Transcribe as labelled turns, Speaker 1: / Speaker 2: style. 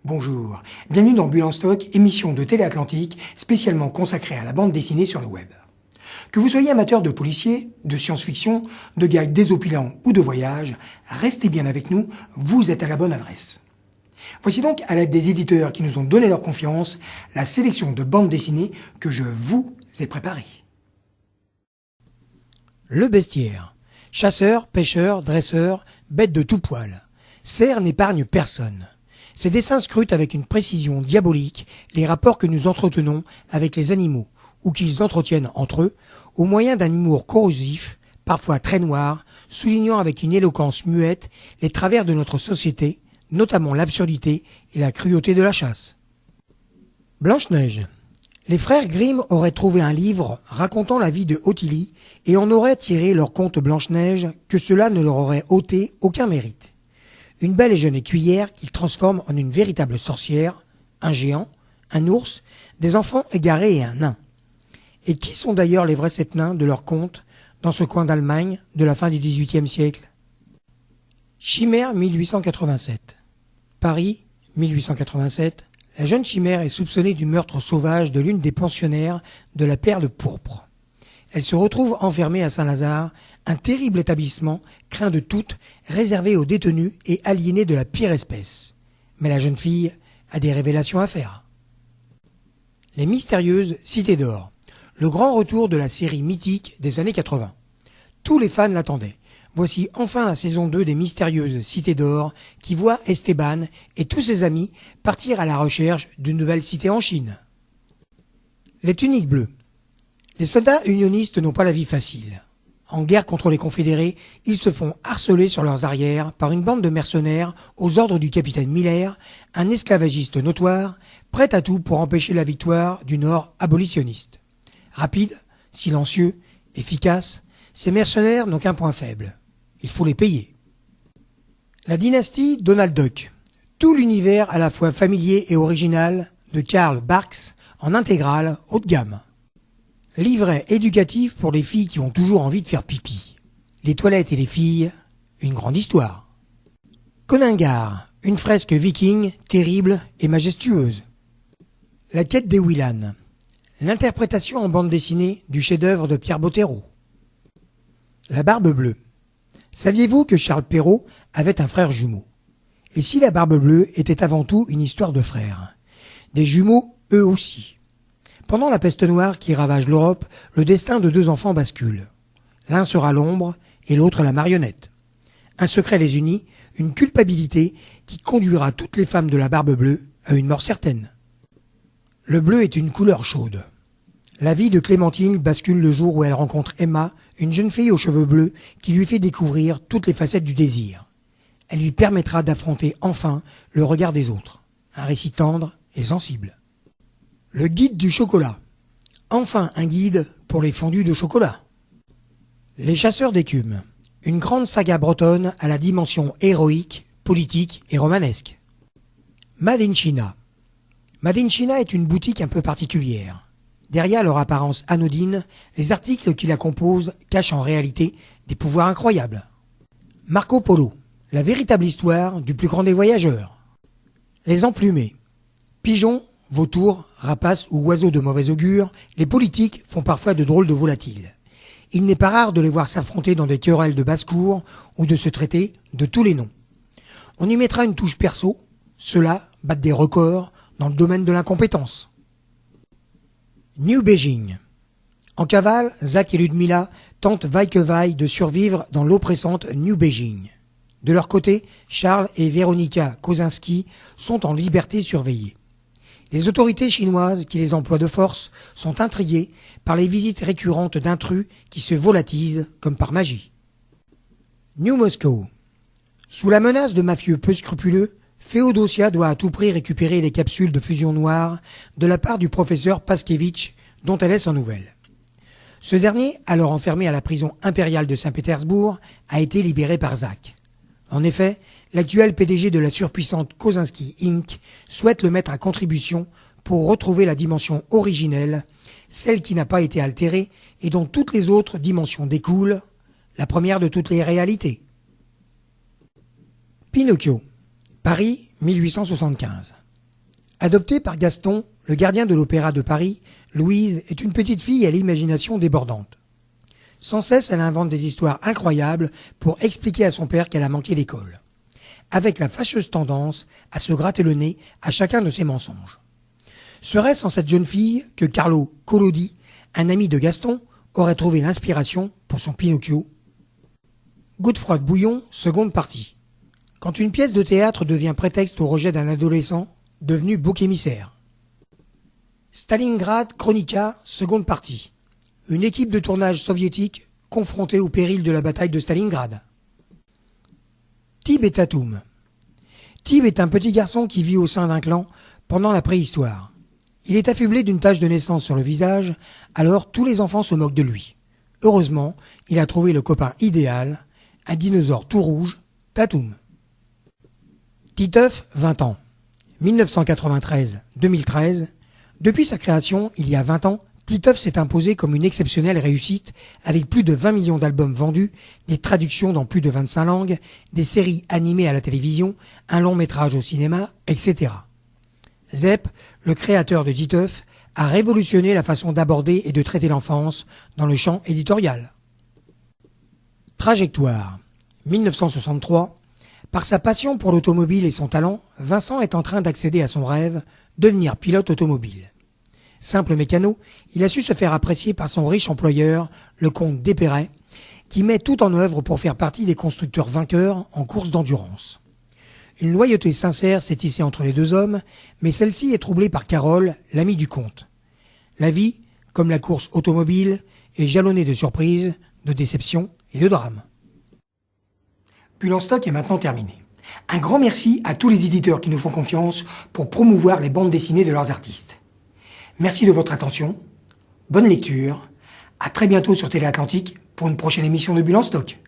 Speaker 1: Bonjour, bienvenue dans Bulle en stock, émission de Télé Atlantique spécialement consacrée à la bande dessinée sur le web. Que vous soyez amateur de policiers, de science-fiction, de gags désopilants ou de voyages, restez bien avec nous, vous êtes à la bonne adresse. Voici donc, à l'aide des éditeurs qui nous ont donné leur confiance, la sélection de bandes dessinées que je vous ai préparées. Le bestiaire. Chasseurs, pêcheurs, dresseurs, bêtes de tout poil. Cerf n'épargne personne. Ces dessins scrutent avec une précision diabolique les rapports que nous entretenons avec les animaux, ou qu'ils entretiennent entre eux, au moyen d'un humour corrosif, parfois très noir, soulignant avec une éloquence muette les travers de notre société, notamment l'absurdité et la cruauté de la chasse. Blanche-Neige. Les frères Grimm auraient trouvé un livre racontant la vie de Ottilie et en auraient tiré leur conte Blanche-Neige que cela ne leur aurait ôté aucun mérite. Une belle et jeune écuyère qu'ils transforment en une véritable sorcière, un géant, un ours, des enfants égarés et un nain. Et qui sont d'ailleurs les vrais sept nains de leur conte dans ce coin d'Allemagne de la fin du XVIIIe siècle? Chimère 1887. Paris 1887. La jeune Chimère est soupçonnée du meurtre sauvage de l'une des pensionnaires de la Perle pourpre. Elle se retrouve enfermée à Saint-Lazare, un terrible établissement, craint de toutes, réservé aux détenus et aliénés de la pire espèce. Mais la jeune fille a des révélations à faire. Les mystérieuses Cités d'Or. Le grand retour de la série mythique des années 80. Tous les fans l'attendaient. Voici enfin la saison 2 des mystérieuses Cités d'Or qui voit Esteban et tous ses amis partir à la recherche d'une nouvelle cité en Chine. Les tuniques bleues. Les soldats unionistes n'ont pas la vie facile. En guerre contre les confédérés, ils se font harceler sur leurs arrières par une bande de mercenaires aux ordres du capitaine Miller, un esclavagiste notoire, prêt à tout pour empêcher la victoire du Nord abolitionniste. Rapides, silencieux, efficaces, ces mercenaires n'ont qu'un point faible. Il faut les payer. La dynastie Donald Duck. Tout l'univers à la fois familier et original de Karl Barks en intégrale haut de gamme. Livret éducatif pour les filles qui ont toujours envie de faire pipi. Les toilettes et les filles, une grande histoire. Coningar, une fresque viking terrible et majestueuse. La quête des Willan. L'interprétation en bande dessinée du chef-d'œuvre de Pierre Bottero. La Barbe Bleue. Saviez-vous que Charles Perrault avait un frère jumeau? Et si la Barbe Bleue était avant tout une histoire de frères? Des jumeaux, eux aussi. Pendant la peste noire qui ravage l'Europe, le destin de deux enfants bascule. L'un sera l'ombre et l'autre la marionnette. Un secret les unit, une culpabilité qui conduira toutes les femmes de la Barbe Bleue à une mort certaine. Le bleu est une couleur chaude. La vie de Clémentine bascule le jour où elle rencontre Emma, une jeune fille aux cheveux bleus qui lui fait découvrir toutes les facettes du désir. Elle lui permettra d'affronter enfin le regard des autres. Un récit tendre et sensible. Le guide du chocolat. Enfin un guide pour les fondus de chocolat. Les chasseurs d'écume. Une grande saga bretonne à la dimension héroïque, politique et romanesque. Made in China. Made in China est une boutique un peu particulière. Derrière leur apparence anodine, les articles qui la composent cachent en réalité des pouvoirs incroyables. Marco Polo. La véritable histoire du plus grand des voyageurs. Les emplumés. Pigeons, vautours, rapaces ou oiseaux de mauvais augure, les politiques font parfois de drôles de volatiles. Il n'est pas rare de les voir s'affronter dans des querelles de basse-cour ou de se traiter de tous les noms. On y mettra une touche perso, ceux-là battent des records dans le domaine de l'incompétence. New Beijing. En cavale, Zach et Ludmilla tentent vaille que vaille de survivre dans l'oppressante New Beijing. De leur côté, Charles et Véronica Kosinski sont en liberté surveillée. Les autorités chinoises qui les emploient de force sont intriguées par les visites récurrentes d'intrus qui se volatilisent comme par magie. New Moscow. Sous la menace de mafieux peu scrupuleux, Féodosia doit à tout prix récupérer les capsules de fusion noire de la part du professeur Paskevitch dont elle est sans nouvelles. Ce dernier, alors enfermé à la prison impériale de Saint-Pétersbourg, a été libéré par Zach. En effet, l'actuel PDG de la surpuissante Kosinski Inc. souhaite le mettre à contribution pour retrouver la dimension originelle, celle qui n'a pas été altérée et dont toutes les autres dimensions découlent, la première de toutes les réalités. Pinocchio. Paris, 1875. Adoptée par Gaston, le gardien de l'Opéra de Paris, Louise est une petite fille à l'imagination débordante. Sans cesse, elle invente des histoires incroyables pour expliquer à son père qu'elle a manqué l'école, avec la fâcheuse tendance à se gratter le nez à chacun de ses mensonges. Serait-ce en cette jeune fille que Carlo Collodi, un ami de Gaston, aurait trouvé l'inspiration pour son Pinocchio? Godefroy de Bouillon, seconde partie. Quand une pièce de théâtre devient prétexte au rejet d'un adolescent devenu bouc émissaire. Stalingrad Chronica, seconde partie. Une équipe de tournage soviétique confrontée au péril de la bataille de Stalingrad. Tib et Tatoum. Tib est un petit garçon qui vit au sein d'un clan pendant la préhistoire. Il est affublé d'une tache de naissance sur le visage, alors tous les enfants se moquent de lui. Heureusement, il a trouvé le copain idéal, un dinosaure tout rouge, Tatoum. Titeuf, 20 ans. 1993-2013. Depuis sa création, il y a 20 ans, Titeuf s'est imposé comme une exceptionnelle réussite, avec plus de 20 millions d'albums vendus, des traductions dans plus de 25 langues, des séries animées à la télévision, un long métrage au cinéma, etc. Zep, le créateur de Titeuf, a révolutionné la façon d'aborder et de traiter l'enfance dans le champ éditorial. Trajectoire. 1963. Par sa passion pour l'automobile et son talent, Vincent est en train d'accéder à son rêve, devenir pilote automobile. Simple mécano, il a su se faire apprécier par son riche employeur, le comte Despérets, qui met tout en œuvre pour faire partie des constructeurs vainqueurs en course d'endurance. Une loyauté sincère s'est tissée entre les deux hommes, mais celle-ci est troublée par Carole, l'amie du comte. La vie, comme la course automobile, est jalonnée de surprises, de déceptions et de drames. Bulle en stock est maintenant terminé. Un grand merci à tous les éditeurs qui nous font confiance pour promouvoir les bandes dessinées de leurs artistes. Merci de votre attention, bonne lecture, à très bientôt sur Télé Atlantique pour une prochaine émission de Bulle en stock.